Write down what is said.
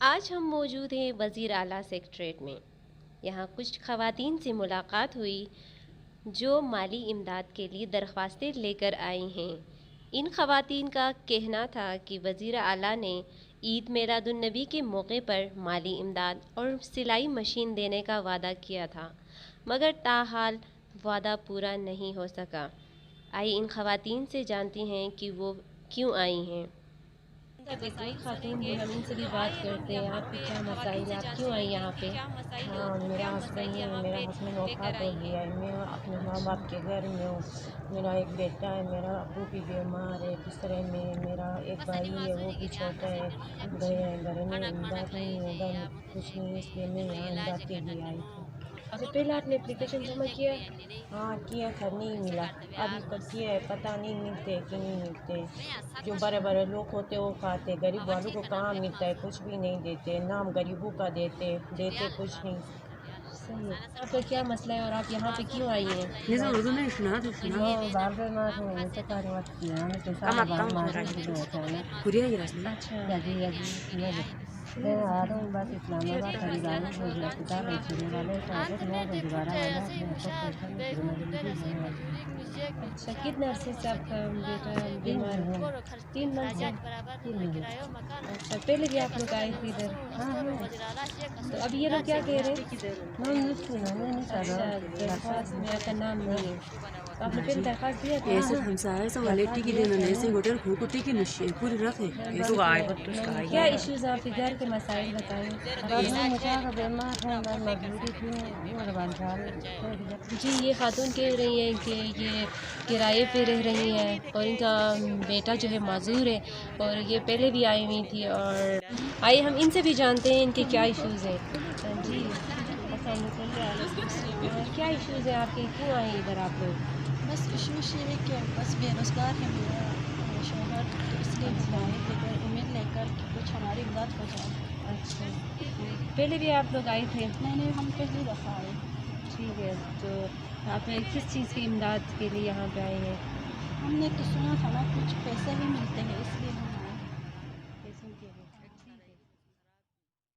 آج ہم موجود ہیں وزیر اعلیٰ سیکریٹریٹ میں۔ یہاں کچھ خواتین سے ملاقات ہوئی جو مالی امداد کے لیے درخواستیں لے کر آئی ہیں۔ ان خواتین کا کہنا تھا کہ وزیر اعلیٰ نے عید میلاد النبی کے موقع پر مالی امداد اور سلائی مشین دینے کا وعدہ کیا تھا، مگر تاحال وعدہ پورا نہیں ہو سکا۔ آئیے ان خواتین سے جانتی ہیں کہ وہ کیوں آئی ہیں۔ خاتون بھی ہم ان سے بھی بات کرتے ہیں، آپ کے کیا مسائل ہیں، آپ کیوں آئیں یہاں پہ؟ ہاں، میرا ہسبینڈ وفات ہو گیا ہے، میں اپنے ماں باپ کے گھر میں ہوں۔ میرا ایک بیٹا ہے، میرا ابو بھی بیمار ہے بسترے میں، میرا ایک بھائی ہے وہ بھی چھوٹا ہے، گھر میں امداد نہیں ہے، ادھر کچھ نہیں، اس لیے میں یہاں امداد کے لیے آئی تھی۔ اس سے پہلے آپ نے اپلیکیشن جمع کیا؟ ہاں کیا تھا، نہیں ملا، ابھی تک کیا ہے، پتہ نہیں ملتے کہ نہیں ملتے۔ جو بڑے بڑے لوگ ہوتے وہ کھاتے، غریب والوں کو کہاں ملتا ہے، کچھ بھی نہیں دیتے، نام غریبوں کا دیتے کچھ نہیں۔ صحیح ہے، آپ کا کیا مسئلہ ہے اور آپ یہاں پہ کیوں آئی ہیں؟ اچھا، کتنے عرصے سے آپ کا بیٹا بیمار ہے؟ 3 منتھ سے؟ اچھا، پہلے بھی آپ لوگ آئے تھے ادھر؟ تو اب یہ لوگ کیا کہہ رہے ہیں؟ اچھا، درخواست میں آپ کا نام نہیں ہے، تو آپ نے پہلے درخواست دیا تھا؟ کیا ایشوز ہیں آپ کے گھر کے مسائل بتائیں؟ جی، یہ خاتون کہہ رہی ہیں کہ یہ کرائے پہ رہ رہی ہیں اور ان کا بیٹا جو ہے معذور ہے اور یہ پہلے بھی آئی ہوئی تھی، اور آئیے ہم ان سے بھی جانتے ہیں ان کے کیا ایشوز ہیں۔ جی، السلام علیکم، کیا ایشوز ہیں آپ کے، کیوں آئے ادھر آپ لوگ؟ بس ایشوز یہ ہے کہ بس بے روزگار ہے میرا شوہر، تو اس لیے ہم آئے تھے ادھر امید لے کر کہ کچھ ہماری امداد ہو جائے۔ اچھا، پہلے بھی آپ لوگ آئے تھے؟ نہیں، ہم پہلی دفعہ آئے۔ ٹھیک ہے، تو آپ کس چیز کی امداد کے لیے یہاں پہ آئے ہیں؟ ہم نے تو سنا تھا نا کچھ پیسے بھی ملتے ہیں، اس لیے ہم